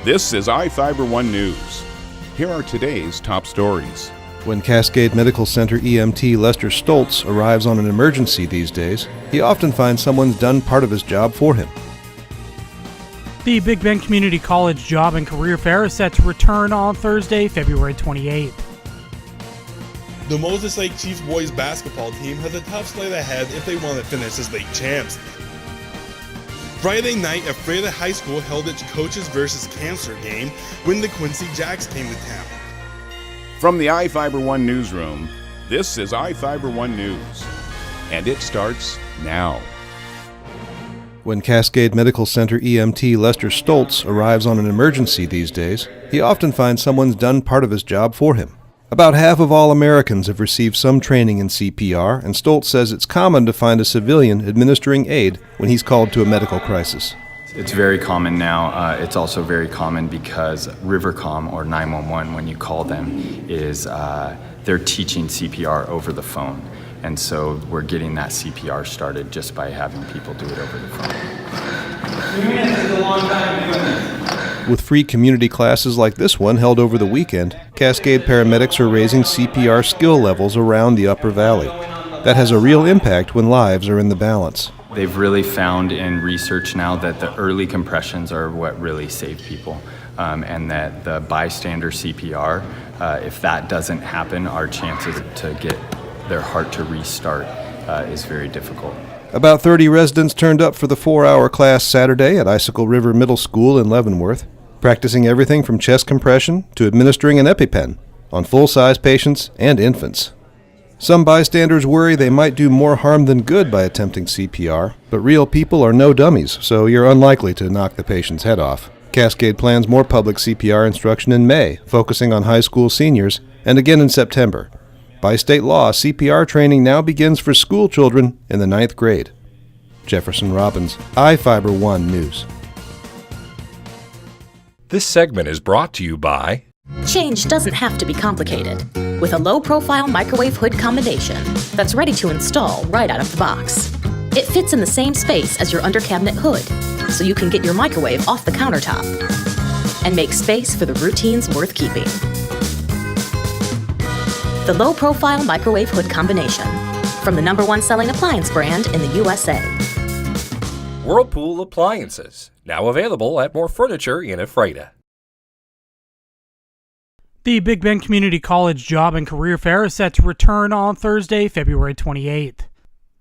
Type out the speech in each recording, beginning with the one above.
This is iFIBER 1 News. Here are today's top stories. When Cascade Medical Center EMT Lester Stoltz arrives on an emergency these days, he often finds someone's done part of his job for him. The Big Bend Community College Job and Career Fair is set to return on Thursday, February 28th. The Moses Lake Chiefs boys basketball team has a tough slate ahead if they want to finish as league champs. Friday night, Ephrata High School held its Coaches vs. Cancer game when the Quincy Jacks came to town. From the iFIBER 1 newsroom, this is iFIBER 1 News. And it starts now. When Cascade Medical Center EMT Lester Stoltz arrives on an emergency these days, he often finds someone's done part of his job for him. About half of all Americans have received some training in CPR, and Stoltz says it's common to find a civilian administering aid when he's called to a medical crisis. It's very common now. It's also very common because Rivercom or 911, when you call them, is they're teaching CPR over the phone. And so we're getting that CPR started just by having people do it over the phone. 2 minutes is a long time doing this. With free community classes like this one held over the weekend, Cascade paramedics are raising CPR skill levels around the Upper Valley. That has a real impact when lives are in the balance. They've really found in research now that the early compressions are what really save people, and that the bystander CPR, if that doesn't happen, our chances to get their heart to restart is very difficult. About 30 residents turned up for the 4-hour class Saturday at Icicle River Middle School in Leavenworth, practicing everything from chest compression to administering an EpiPen on full-size patients and infants. Some bystanders worry they might do more harm than good by attempting CPR, but real people are no dummies, so you're unlikely to knock the patient's head off. Cascade plans more public CPR instruction in May, focusing on high school seniors, and again in September. By state law, CPR training now begins for school children in the 9th grade. Jefferson Robbins, iFIBER 1 News. This segment is brought to you by Change doesn't have to be complicated. With a low-profile microwave hood combination that's ready to install right out of the box. It fits in the same space as your under-cabinet hood, so you can get your microwave off the countertop and make space for the routines worth keeping. The low-profile microwave hood combination from the #1 selling appliance brand in the USA. Whirlpool Appliances, now available at more furniture in Ephrata. The Big Bend Community College Job and Career Fair is set to return on Thursday, February 28th.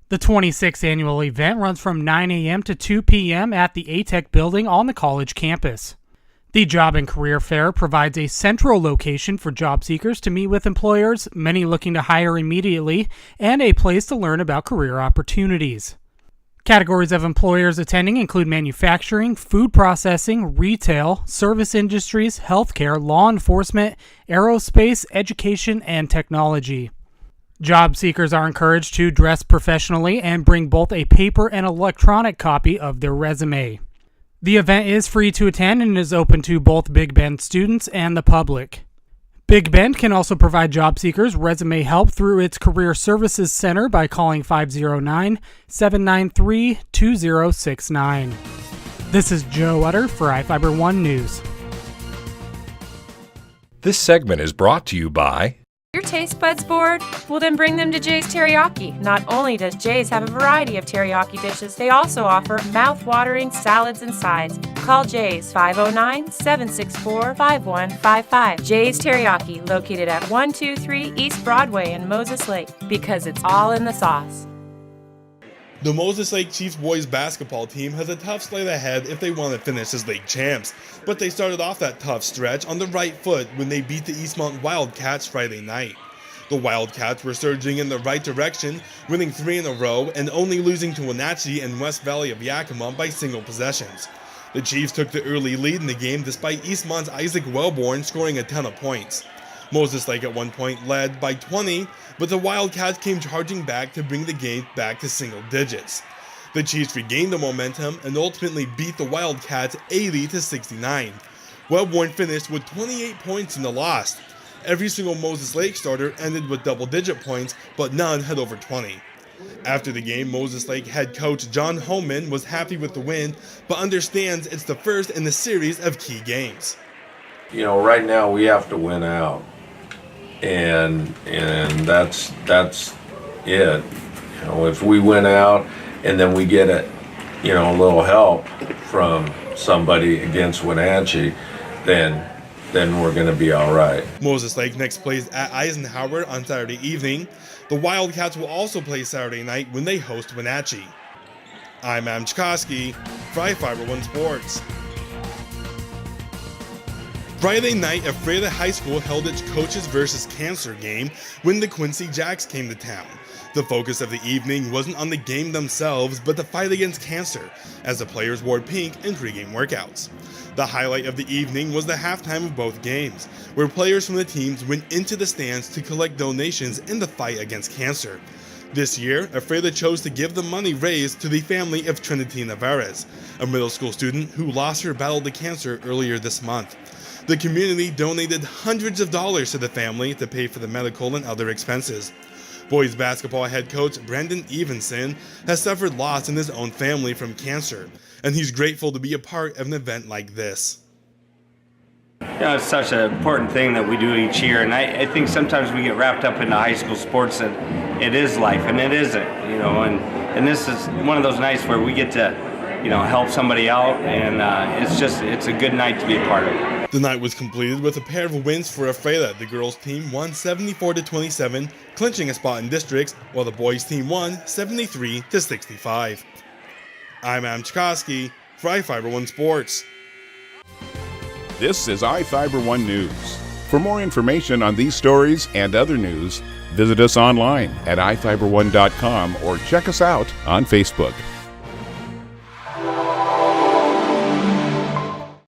The 26th annual event runs from 9 a.m. to 2 p.m. at the ATEC building on the college campus. The Job and Career Fair provides a central location for job seekers to meet with employers, many looking to hire immediately, and a place to learn about career opportunities. Categories of employers attending include manufacturing, food processing, retail, service industries, healthcare, law enforcement, aerospace, education, and technology. Job seekers are encouraged to dress professionally and bring both a paper and electronic copy of their resume. The event is free to attend and is open to both Big Bend students and the public. Big Bend can also provide job seekers resume help through its Career Services Center by calling 509-793-2069. This is Joe Utter for iFIBER 1 News. This segment is brought to you by Your taste buds bored? Well, then bring them to Jay's Teriyaki. Not only does Jay's have a variety of teriyaki dishes, they also offer mouth-watering salads and sides. Call Jay's 509-764-5155. Jay's Teriyaki, located at 123 East Broadway in Moses Lake, because it's all in the sauce. The Moses Lake Chiefs boys basketball team has a tough slate ahead if they want to finish as league champs, but they started off that tough stretch on the right foot when they beat the Eastmont Wildcats Friday night. The Wildcats were surging in the right direction, winning 3 in a row and only losing to Wenatchee and West Valley of Yakima by single possessions. The Chiefs took the early lead in the game despite Eastmont's Isaac Wellborn scoring a ton of points. Moses Lake at one point led by 20, but the Wildcats came charging back to bring the game back to single digits. The Chiefs regained the momentum and ultimately beat the Wildcats 80-69. Wellborn finished with 28 points in the loss. Every single Moses Lake starter ended with double-digit points, but none had over 20. After the game, Moses Lake head coach John Holman was happy with the win, but understands it's the first in the series of key games. You know, right now we have to win out, and that's it. You know, if we win out and then we get a little help from somebody against Wenatchee, then we're going to be all right. Moses Lake next plays at Eisenhower on Saturday evening. The Wildcats will also play Saturday night when they host Wenatchee. I'm Adam Chikoski for iFIBER 1 Sports. Friday night, Ephrata High School held its Coaches versus Cancer game when the Quincy Jacks came to town. The focus of the evening wasn't on the game themselves, but the fight against cancer, as the players wore pink in pregame workouts. The highlight of the evening was the halftime of both games, where players from the teams went into the stands to collect donations in the fight against cancer. This year, Ephrata chose to give the money raised to the family of Trinity Navarez, a middle school student who lost her battle to cancer earlier this month. The community donated hundreds of dollars to the family to pay for the medical and other expenses. Boys basketball head coach Brandon Evenson has suffered loss in his own family from cancer, and he's grateful to be a part of an event like this. You know, it's such an important thing that we do each year, and I think sometimes we get wrapped up into high school sports that it is life, and it isn't, you know, and this is one of those nights where we get to, you know, help somebody out, and it's a good night to be a part of. The night was completed with a pair of wins for Ephrata. The girls' team won 74-27, clinching a spot in districts, while the boys' team won 73-65. I'm Adam Chikoski for iFIBER 1 Sports. This is iFIBER 1 News. For more information on these stories and other news, visit us online at ifiber1.com or check us out on Facebook.